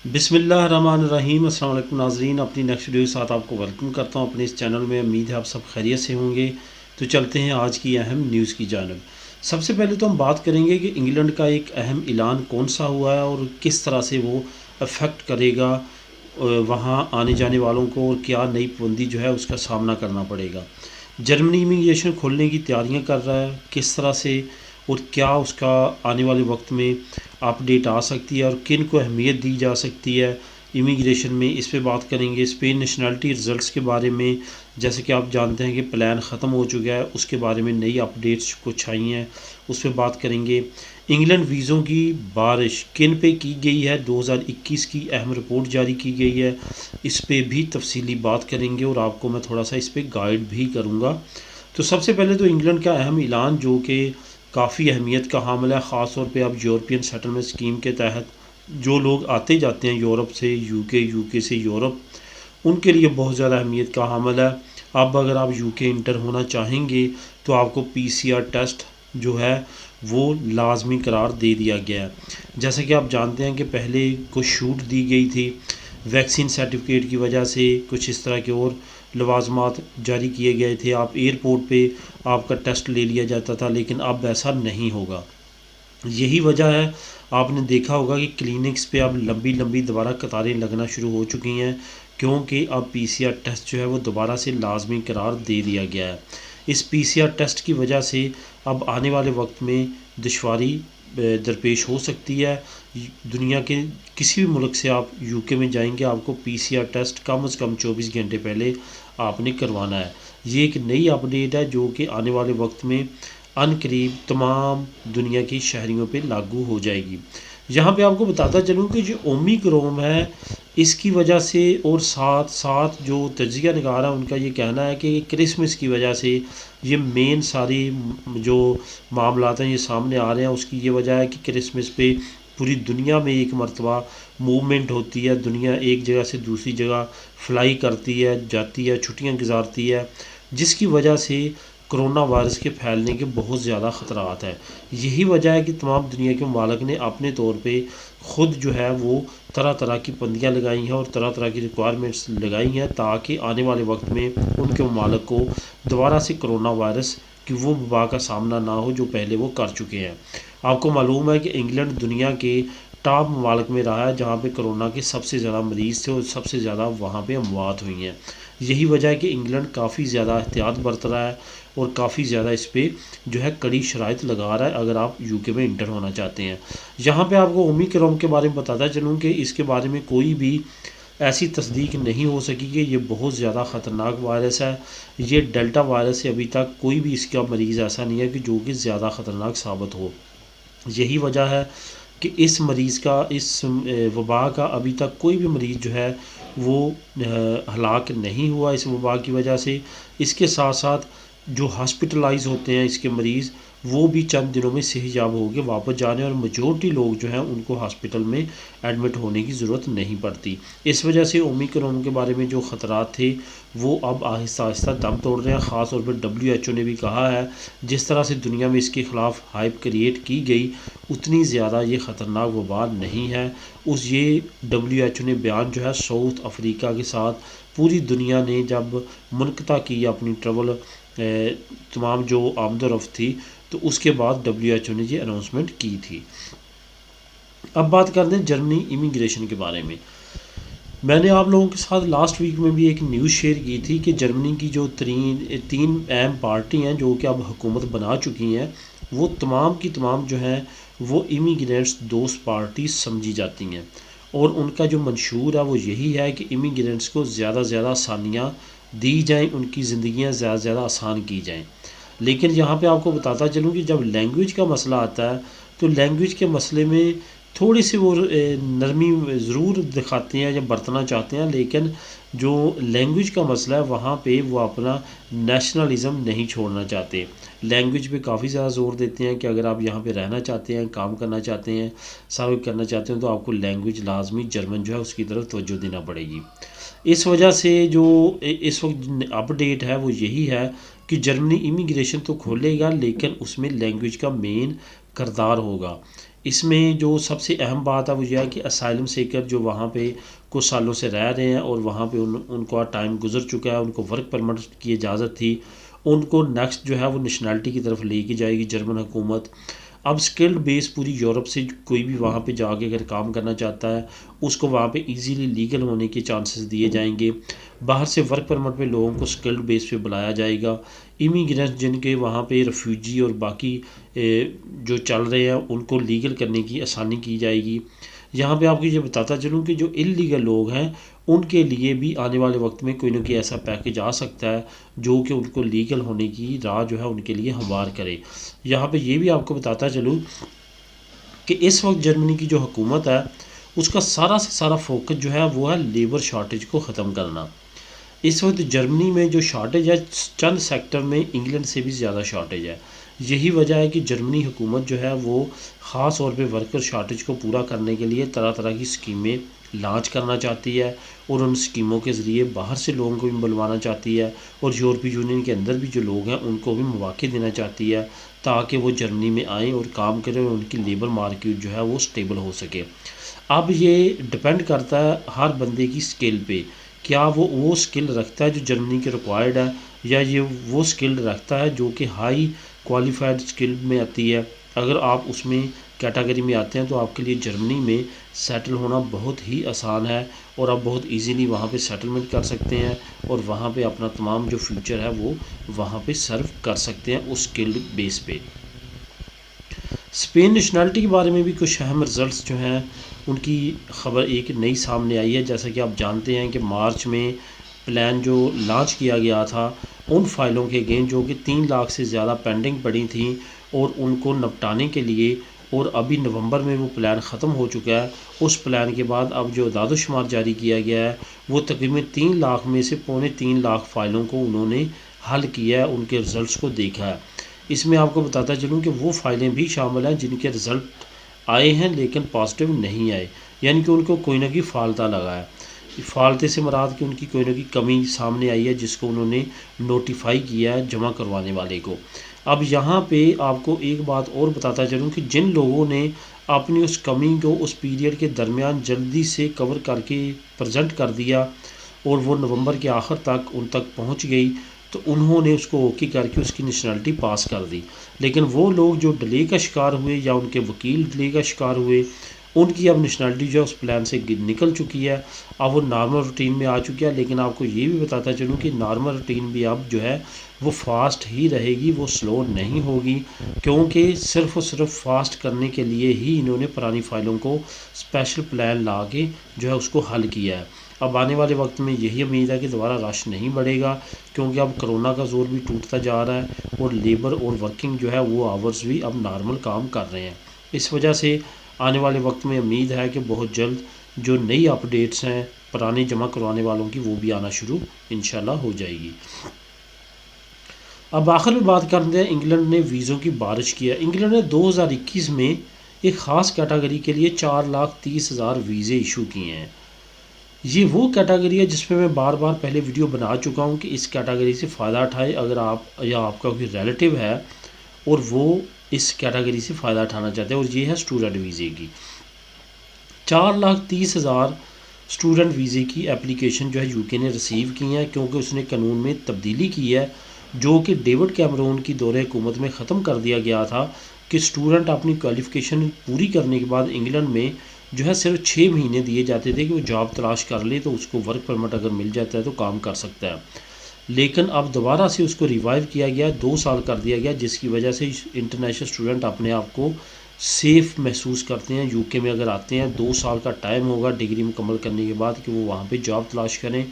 बिस्मिल्लाहिर्रहमानिर्रहीम। अस्सलाम वालेकुम नाज़रीन, अपनी नेक्स्ट वीडियो के साथ आपको वेलकम करता हूँ अपने इस चैनल में। उम्मीद है आप सब खैरियत से होंगे। तो चलते हैं आज की अहम न्यूज़ की जानब। सबसे पहले तो हम बात करेंगे कि इंग्लैंड का एक अहम ऐलान कौन सा हुआ है और किस तरह से वो अफेक्ट करेगा वहाँ आने जाने वालों को, और क्या नई पाबंदी जो है उसका सामना करना पड़ेगा। जर्मनी इमिग्रेशन खोलने की तैयारियां कर रहा है, किस तरह से और क्या उसका आने वाले वक्त में अपडेट आ सकती है और किन को अहमियत दी जा सकती है इमिग्रेशन में, इस पे बात करेंगे। स्पेन नेशनलिटी रिज़ल्ट्स के बारे में, जैसे कि आप जानते हैं कि प्लान ख़त्म हो चुका है, उसके बारे में नई अपडेट्स कुछ आई हैं, उस पर बात करेंगे। इंग्लैंड वीज़ों की बारिश किन पे की गई है, 2021 की अहम रिपोर्ट जारी की गई है, इस पे भी तफसीली बात करेंगे और आपको मैं थोड़ा सा इस पर गाइड भी करूँगा। तो सबसे पहले तो इंग्लैंड का अहम ऐलान जो कि काफ़ी अहमियत का हामिल है, ख़ास तौर पे अब यूरोपियन सेटलमेंट स्कीम के तहत जो लोग आते जाते हैं यूरोप से यूके, यूके से यूरोप, उनके लिए बहुत ज़्यादा अहमियत का हामिल है। अब अगर आप यूके इंटर होना चाहेंगे तो आपको पीसीआर टेस्ट जो है वो लाजमी करार दे दिया गया है। जैसे कि आप जानते हैं कि पहले कुछ छूट दी गई थी वैक्सीन सर्टिफिकेट की वजह से, कुछ इस तरह के और लवाजमात जारी किए गए थे। आप एयरपोर्ट पे आपका टेस्ट ले लिया जाता था, लेकिन अब ऐसा नहीं होगा। यही वजह है, आपने देखा होगा कि क्लिनिक्स पे अब लंबी लंबी दोबारा कतारें लगना शुरू हो चुकी हैं, क्योंकि अब पीसीआर टेस्ट जो है वो दोबारा से लाजमी करार दे दिया गया है। इस पीसीआर टेस्ट की वजह से अब आने वाले वक्त में दुश्वारी दरपेश हो सकती है। दुनिया के किसी भी मुल्क से आप यूके में जाएंगे, आपको पीसीआर टेस्ट कम से कम 24 घंटे पहले आपने करवाना है। ये एक नई अपडेट है जो कि आने वाले वक्त में अनकरीब तमाम दुनिया की शहरियों पे लागू हो जाएगी। यहाँ पे आपको बताता चलूँ कि जो ओमिक्रॉन है, इसकी वजह से और साथ साथ जो तजिया निगार है उनका ये कहना है कि क्रिसमस की वजह से ये मेन सारी जो मामलात हैं ये सामने आ रहे हैं। उसकी ये वजह है कि क्रिसमस पे पूरी दुनिया में एक मरतबा मूवमेंट होती है, दुनिया एक जगह से दूसरी जगह फ्लाई करती है, जाती है, छुट्टियां गुजारती है, जिसकी वजह से कोरोना वायरस के फैलने के बहुत ज़्यादा ख़तरात हैं। यही वजह है कि तमाम दुनिया के ममालिक ने अपने तौर पे ख़ुद जो है वो तरह तरह की पाबंदियाँ लगाई हैं और तरह तरह की रिक्वायरमेंट्स लगाई हैं, ताकि आने वाले वक्त में उनके ममालिक को दोबारा से कोरोना वायरस कि वो वबा का सामना ना हो जो पहले वो कर चुके हैं। आपको मालूम है कि इंग्लैंड दुनिया के टॉप ममालिक में रहा है जहाँ पे कोरोना के सबसे ज़्यादा मरीज़ थे और सबसे ज़्यादा वहाँ पे अमवात हुई हैं। यही वजह है कि इंग्लैंड काफ़ी ज़्यादा एहतियात बरत रहा है और काफ़ी ज़्यादा इस पर जो है कड़ी शराइत लगा रहा है अगर आप यूके में इंटर होना चाहते हैं। यहाँ पे आपको ओमिक्रॉन के बारे में बताता चलूँ कि इसके बारे में कोई भी ऐसी तस्दीक नहीं हो सकी कि ये बहुत ज़्यादा ख़तरनाक वायरस है। ये डेल्टा वायरस से अभी तक कोई भी इसका मरीज़ ऐसा नहीं है कि जो कि ज़्यादा ख़तरनाक साबित हो। यही वजह है कि इस मरीज़ का, इस वबा का अभी तक कोई भी मरीज़ जो है वो हलाक नहीं हुआ इस वबा की वजह से। इसके साथ साथ जो हॉस्पिटलाइज होते हैं इसके मरीज़, वो भी चंद दिनों में सेहतयाब होकर वापस जाने, और मेजॉरिटी लोग जो हैं उनको हॉस्पिटल में एडमिट होने की ज़रूरत नहीं पड़ती। इस वजह से ओमिक्रॉन के बारे में जो ख़तरात थे वो अब आहिस्ता आहिस्ता दम तोड़ रहे हैं। ख़ास तौर पर WHO ने भी कहा है जिस तरह से दुनिया में इसके ख़िलाफ़ हाइप क्रिएट की गई, उतनी ज़्यादा ये ख़तरनाक वबा नहीं है। उस ये WHO ने बयान जो है साउथ अफ्रीका के साथ पूरी दुनिया ने जब मुनक़ता की अपनी ट्रैवल तमाम जो आमदोरफ़्त थी, तो उसके बाद WHO ने ये अनाउंसमेंट की थी। अब बात करते हैं जर्मनी इमिग्रेशन के बारे में। मैंने आप लोगों के साथ लास्ट वीक में भी एक न्यूज़ शेयर की थी कि जर्मनी की जो तीन अहम पार्टी हैं जो कि अब हुकूमत बना चुकी हैं, वो तमाम की तमाम जो हैं वो इमिग्रेंट्स दोस्त पार्टी समझी जाती हैं, और उनका जो मंशूर है वो यही है कि इमिग्रेंट्स को ज़्यादा से ज़्यादा आसानियाँ दी जाएँ, उनकी ज़िंदगियाँ ज़्यादा से ज़्यादा आसान की जाएँ। लेकिन यहाँ पे आपको बताता चलूँ कि जब लैंग्वेज का मसला आता है तो लैंग्वेज के मसले में थोड़ी सी वो नरमी ज़रूर दिखाते हैं या बरतना चाहते हैं, लेकिन जो लैंग्वेज का मसला है वहाँ पे वो अपना नेशनलिज़म नहीं छोड़ना चाहते। लैंग्वेज पे काफ़ी ज़्यादा ज़ोर देते हैं कि अगर आप यहाँ पे रहना चाहते हैं, काम करना चाहते हैं, सब करना चाहते हैं, तो आपको लैंग्वेज लाजमी जर्मन जो है उसकी तरफ तवज्जो देना पड़ेगी। इस वजह से जो इस वक्त अपडेट है वो यही है कि जर्मनी इमिग्रेशन तो खोलेगा, लेकिन उसमें लैंग्वेज का मेन किरदार होगा। इसमें जो सबसे अहम बात है वो यह है कि असाइलम सीकर जो वहाँ पे कुछ सालों से रह रहे हैं और वहाँ पे उनका टाइम गुजर चुका है, उनको वर्क परमिट की इजाज़त थी, उनको नेक्स्ट जो है वो नेशनलिटी की तरफ लेके जाएगी जर्मन हुकूमत। अब स्किल्ड बेस पूरी यूरोप से कोई भी वहाँ पे जाके अगर काम करना चाहता है उसको वहाँ पे इजीली लीगल होने के चांसेस दिए जाएंगे। बाहर से वर्क परमिट पे लोगों को स्किल्ड बेस पे बुलाया जाएगा। इमिग्रेंट्स जिनके वहाँ पे रेफ्यूजी और बाकी जो चल रहे हैं उनको लीगल करने की आसानी की जाएगी। यहाँ पे आपको ये बताता चलूँ कि जो इल्लीगल लोग हैं उनके लिए भी आने वाले वक्त में कोई ना कोई ऐसा पैकेज आ सकता है जो कि उनको लीगल होने की राह जो है उनके लिए हमवार करे। यहाँ पे ये भी आपको बताता चलूँ कि इस वक्त जर्मनी की जो हुकूमत है उसका सारा से सारा फोकस जो है वो है लेबर शॉर्टेज को ख़त्म करना। इस वक्त जर्मनी में जो शॉर्टेज है चंद सेक्टर में इंग्लैंड से भी ज़्यादा शॉर्टेज है। यही वजह है कि जर्मनी हुकूमत जो है वो ख़ास तौर पे वर्कर शॉर्टेज को पूरा करने के लिए तरह तरह की स्कीमें लॉन्च करना चाहती है और उन स्कीमों के ज़रिए बाहर से लोगों को भी बुलवाना चाहती है और यूरोपीय यूनियन के अंदर भी जो लोग हैं उनको भी मौके देना चाहती है ताकि वो जर्मनी में आएँ और काम करें और उनकी लेबर मार्केट जो है वो स्टेबल हो सके। अब ये डिपेंड करता है हर बंदे की स्किल पे, क्या वो स्किल रखता है जो जर्मनी के रिक्वायर्ड है या ये वो स्किल रखता है जो कि हाई क्वालिफाइड स्किल में आती है। अगर आप उसमें कैटेगरी में आते हैं तो आपके लिए जर्मनी में सेटल होना बहुत ही आसान है और आप बहुत इजीली वहाँ पे सेटलमेंट कर सकते हैं और वहाँ पे अपना तमाम जो फ्यूचर है वो वहाँ पे सर्व कर सकते हैं उस स्किल्ड बेस पे। स्पेन नेशनलिटी के बारे में भी कुछ अहम रिज़ल्ट्स जो हैं उनकी खबर एक नई सामने आई है। जैसा कि आप जानते हैं कि मार्च में प्लान जो लॉन्च किया गया था उन फाइलों के अगेंस्ट जो कि 3 लाख से ज़्यादा पेंडिंग पड़ी थी और उनको निपटाने के लिए, और अभी नवंबर में वो प्लान ख़त्म हो चुका है। उस प्लान के बाद अब जो दादोशुमार जारी किया गया है वो तकरीबन 3 लाख में से 3.25 लाख फ़ाइलों को उन्होंने हल किया है, उनके रिज़ल्ट को देखा है। इसमें आपको बताता चलूँ कि वो फ़ाइलें भी शामिल हैं जिनके रिज़ल्ट आए हैं लेकिन पॉजिटिव नहीं आए, यानी कि उनको कोई ना कोई फाल्ता लगा है। फाल्ते से मुराद कि उनकी कोई ना कोई कमी सामने आई है जिसको उन्होंने नोटिफाई किया है जमा करवाने वाले को। अब यहाँ पे आपको एक बात और बताता चलूँ कि जिन लोगों ने अपनी उस कमी को उस पीरियड के दरमियान जल्दी से कवर करके प्रेजेंट कर दिया और वो नवंबर के आखिर तक उन तक पहुँच गई तो उन्होंने उसको ओके करके उसकी नेशनलिटी पास कर दी। लेकिन वो लोग जो डिले का शिकार हुए या उनके वकील डिले का शिकार हुए उनकी अब नेशनलिटी जो उस प्लान से निकल चुकी है, अब वो नॉर्मल रूटीन में आ चुकी है। लेकिन आपको ये भी बताता चलूँ कि नॉर्मल रूटीन भी अब जो है वो फास्ट ही रहेगी, वो स्लो नहीं होगी, क्योंकि सिर्फ़ और सिर्फ फास्ट करने के लिए ही इन्होंने पुरानी फ़ाइलों को स्पेशल प्लान ला के जो है उसको हल किया है। अब आने वाले वक्त में यही उम्मीद है कि दोबारा रश नहीं बढ़ेगा, क्योंकि अब कोरोना का जोर भी टूटता जा रहा है और लेबर और वर्किंग जो है वो आवर्स भी अब नॉर्मल काम कर रहे हैं। इस वजह से आने वाले वक्त में उम्मीद है कि बहुत जल्द जो नई अपडेट्स हैं पुराने जमा करवाने वालों की वो भी आना शुरू इंशाल्लाह हो जाएगी। अब आखिर में बात करते हैं इंग्लैंड ने वीज़ों की बारिश की है। इंग्लैंड ने 2021 में एक ख़ास कैटेगरी के लिए 4,30,000 वीज़े इशू किए हैं। ये वो कैटेगरी है जिसमें मैं बार बार पहले वीडियो बना चुका हूँ कि इस कैटेगरी से फ़ायदा उठाए अगर आप या आपका कोई रिलेटिव है और वो इस कैटेगरी से फ़ायदा उठाना चाहते हैं। और ये है स्टूडेंट वीज़े की 4,30,000 स्टूडेंट वीज़े की एप्लीकेशन जो है यूके ने रिसीव की हैं, क्योंकि उसने कानून में तब्दीली की है जो कि डेविड कैमरून की दौरे हुकूमत में ख़त्म कर दिया गया था कि स्टूडेंट अपनी क्वालिफ़िकेशन पूरी करने के बाद इंग्लैंड में जो है सिर्फ 6 महीने दिए जाते थे कि वो जॉब तलाश कर ले तो उसको वर्क परमिट अगर मिल जाता है तो काम कर सकता है। लेकिन अब दोबारा से उसको रिवाइव किया गया, 2 साल कर दिया गया, जिसकी वजह से इंटरनेशनल स्टूडेंट अपने आप को सेफ़ महसूस करते हैं। यूके में अगर आते हैं 2 साल का टाइम होगा डिग्री मुकम्मल करने के बाद कि वो वहाँ पे जॉब तलाश करें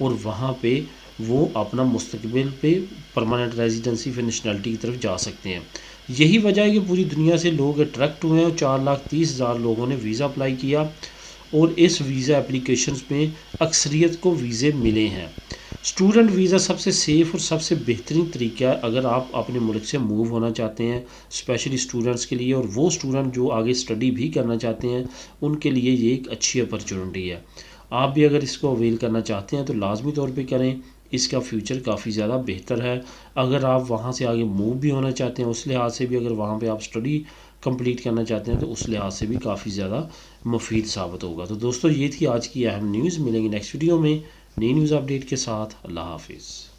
और वहाँ पे वो अपना मुस्तकबिल पे परमानेंट रेजिडेंसी फिर नेशनलिटी की तरफ जा सकते हैं। यही वजह है कि पूरी दुनिया से लोग अट्रैक्ट हुए हैं और 4,30,000 लोगों ने वीज़ा अप्लाई किया और इस वीज़ा एप्लीकेशंस में अक्सरियत को वीज़े मिले हैं। स्टूडेंट वीज़ा सबसे सेफ़ और सबसे बेहतरीन तरीका है अगर आप अपने मुल्क से मूव होना चाहते हैं, स्पेशली स्टूडेंट्स के लिए, और वो स्टूडेंट जो आगे स्टडी भी करना चाहते हैं उनके लिए ये एक अच्छी अपॉर्चुनिटी है। आप भी अगर इसको अवेल करना चाहते हैं तो लाजमी तौर पे करें। इसका फ्यूचर काफ़ी ज़्यादा बेहतर है। अगर आप वहाँ से आगे मूव भी होना चाहते हैं उस लिहाज से भी, अगर वहाँ पे आप स्टडी कंप्लीट करना चाहते हैं तो उस लिहाज से भी काफ़ी ज़्यादा मुफीद साबित होगा। तो दोस्तों ये थी आज की अहम न्यूज़। मिलेंगे नेक्स्ट वीडियो में नई न्यूज़ अपडेट के साथ। अल्लाह हाफिज़।